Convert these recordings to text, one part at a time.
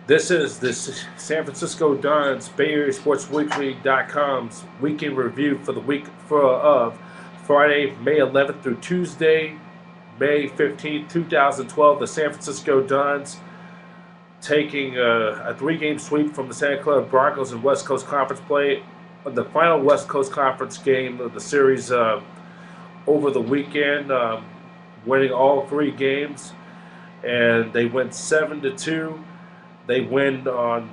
This is this San Francisco Don's Bay Area Sports Weekly.com's weekend review for the week of Friday, May 11th through Tuesday, May 15th, 2012. The San Francisco Dons taking a three-game sweep from the Santa Clara Broncos in West Coast Conference play. The final West Coast Conference game of the series over the weekend, winning all three games, and they went 7-2. They win on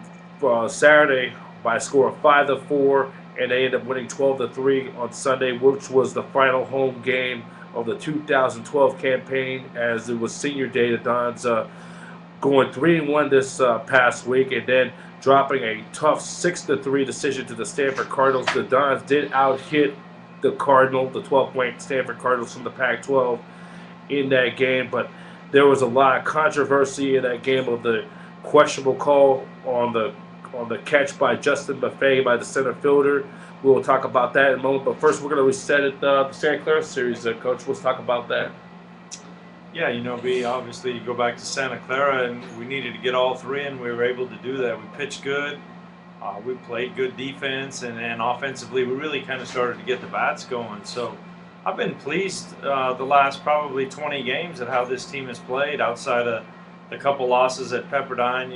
Saturday by a score of 5-4, and they ended up winning 12-3 on Sunday, which was the final home game of the 2012 campaign, as it was senior day. The Dons going 3-1 this past week, and then dropping a tough 6-3 decision to the Stanford Cardinals. The Dons did out-hit the 12th-ranked Stanford Cardinals from the Pac-12 in that game, but there was a lot of controversy in that game of the questionable call on the catch by Justin Buffet by the center fielder. We will talk about that in a moment, but first we're going to reset it, the Santa Clara series. Coach, let's talk about that. Yeah, obviously you go back to Santa Clara, and we needed to get all three, and we were able to do that. We pitched good, we played good defense, and offensively we really kind of started to get the bats going. So I've been pleased the last probably 20 games at how this team has played outside of a couple losses at Pepperdine.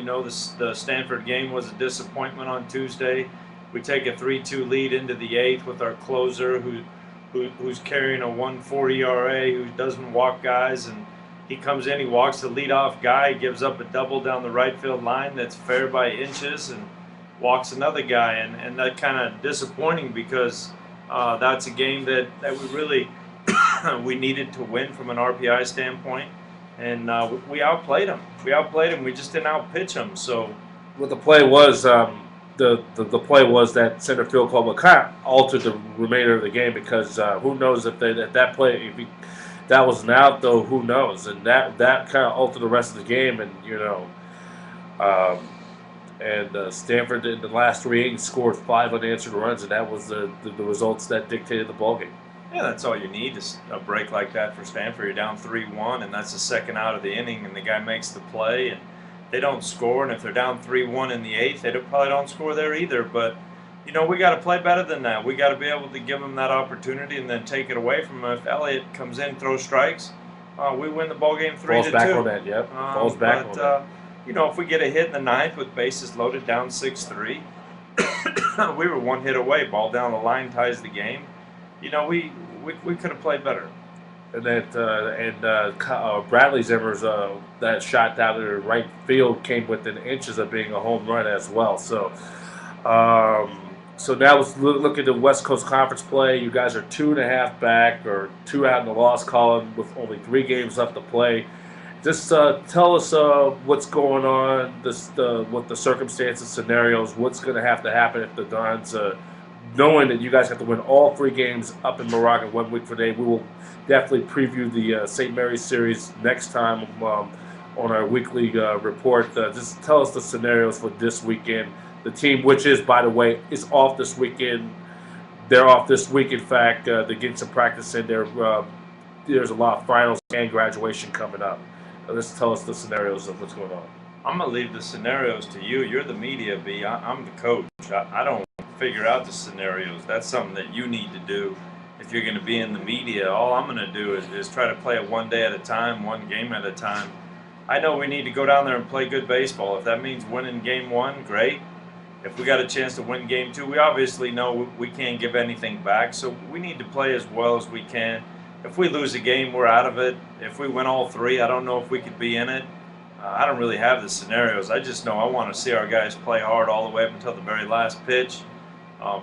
The Stanford game was a disappointment on Tuesday. We take a 3-2 lead into the eighth with our closer who's carrying a 1.4 ERA, who doesn't walk guys, and he comes in, he walks the leadoff guy, gives up a double down the right field line that's fair by inches, and walks another guy, and that kind of disappointing because that's a game that we really we needed to win from an RPI standpoint. And we outplayed them. We just didn't outpitch them. So, what the play was, the play was that center field call, but kind of altered the remainder of the game because who knows if that play, that was an out though, who knows, and that kind of altered the rest of the game, and Stanford in the last three innings scored 5 unanswered runs, and that was the results that dictated the ballgame. Yeah, that's all you need is a break like that for Stanford. You're down 3-1, and that's the second out of the inning, and the guy makes the play, and they don't score. And if they're down 3-1 in the eighth, they probably don't score there either. But, we got to play better than that. We got to be able to give them that opportunity and then take it away from them. If Elliott comes in, throws strikes, we win the ball game 3-2. Falls back on that, yep. Falls back on that. If we get a hit in the ninth with bases loaded, down 6-3, we were one hit away. Ball down the line ties the game. We could have played better. And Bradley Zimmer's that shot down to right field came within inches of being a home run as well. So, so now let's look at the West Coast Conference play. You guys are 2.5 back, or 2 out in the loss column with only 3 games left to play. Just tell us what's going on, what the circumstances, scenarios, what's going to happen if the Dons. Knowing that you guys have to win all 3 games up in Morocco 1 week from today, we will definitely preview the St. Mary's series next time on our weekly report. Just tell us the scenarios for this weekend. The team, which is, by the way, is off this weekend. They're off this week, in fact. They're getting some practice in there. There's a lot of finals and graduation coming up. Let's tell us the scenarios of what's going on. I'm going to leave the scenarios to you. You're the media, B. I'm the coach. I don't figure out the scenarios. That's something that you need to do if you're going to be in the media. All I'm going to do is try to play it one day at a time, one game at a time. I know we need to go down there and play good baseball. If that means winning game 1, great. If we got a chance to win game 2, we obviously know we can't give anything back, so we need to play as well as we can. If we lose a game, we're out of it. If we win all 3, I don't know if we could be in it. I don't really have the scenarios. I just know I want to see our guys play hard all the way up until the very last pitch,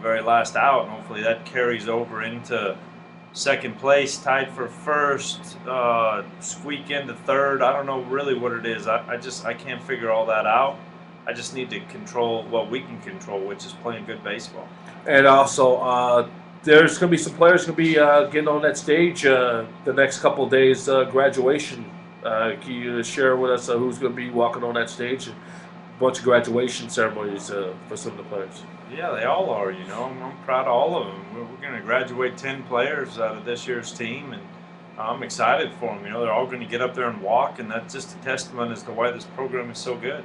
very last out, and hopefully that carries over into second place, tied for first, squeak into third. I don't know really what it is. I can't figure all that out. I just need to control what we can control, which is playing good baseball. And also, there's going to be some players going to be getting on that stage the next couple of days, graduation. Can you share with us who's going to be walking on that stage? A bunch of graduation ceremonies for some of the players. Yeah, they all are, I'm proud of all of them. We're going to graduate 10 players out of this year's team, and I'm excited for them. They're all going to get up there and walk, and that's just a testament as to why this program is so good.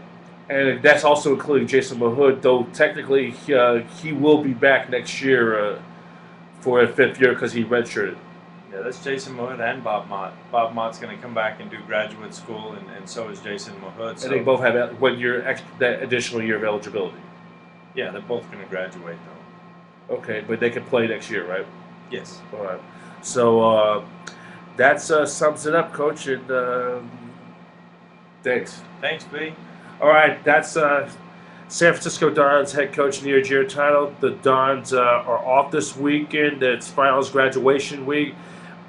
And that's also including Jason Mahood, though technically he will be back next year for a fifth year because he redshirted. Yeah, that's Jason Mahood and Bob Mott. Bob Mott's going to come back and do graduate school, and so is Jason Mahood. So, And they both have 1 year, that additional year of eligibility. yeah, they're both going to graduate, though. Okay, but they can play next year, right? Yes. All right. So that sums it up, Coach. And thanks. Thanks, B. All right, that's San Francisco Dons head coach Nino Giarratano. The Dons are off this weekend. It's finals graduation week.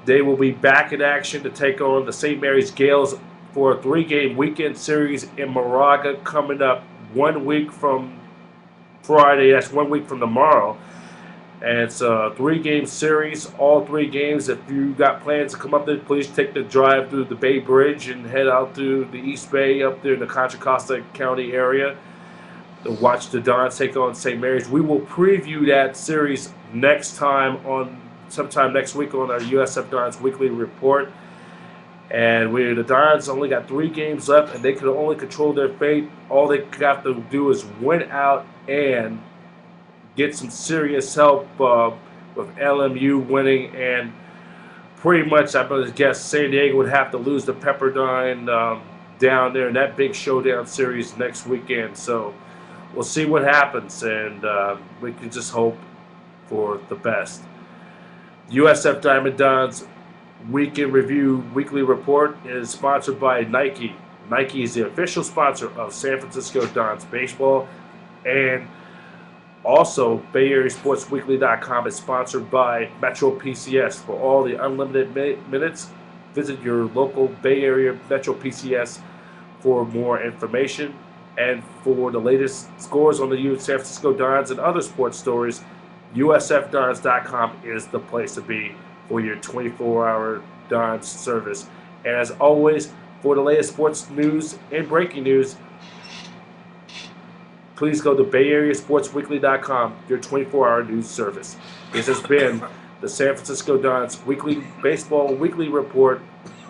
They will be back in action to take on the St. Mary's Gales for a 3-game weekend series in Moraga coming up 1 week from Friday. That's 1 week from tomorrow. And it's a 3-game series, all 3 games. If you got plans to come up there, please take the drive through the Bay Bridge and head out to the East Bay up there in the Contra Costa County area to watch the Dons take on St. Mary's. We will preview that series sometime next week on our USF Dons Weekly Report. And the Dons only got 3 games left, and they can only control their fate. All they got to do is win out and get some serious help with LMU winning, and pretty much I'm going to guess San Diego would have to lose to Pepperdine down there in that big showdown series next weekend. So we'll see what happens, and we can just hope for the best. USF Diamond Dons Weekend Review Weekly Report is sponsored by Nike. Nike is the official sponsor of San Francisco Dons baseball, and also, BayAreaSportsWeekly.com is sponsored by Metro PCS. For all the unlimited minutes, visit your local Bay Area Metro PCS for more information. And for the latest scores on the San Francisco Dons and other sports stories, USFDons.com is the place to be for your 24-hour Dons service. And as always, for the latest sports news and breaking news, please go to BayAreaSportsWeekly.com, your 24-hour news service. This has been the San Francisco Dons Weekly Baseball Weekly Report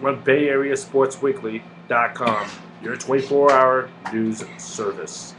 on BayAreaSportsWeekly.com, your 24-hour news service.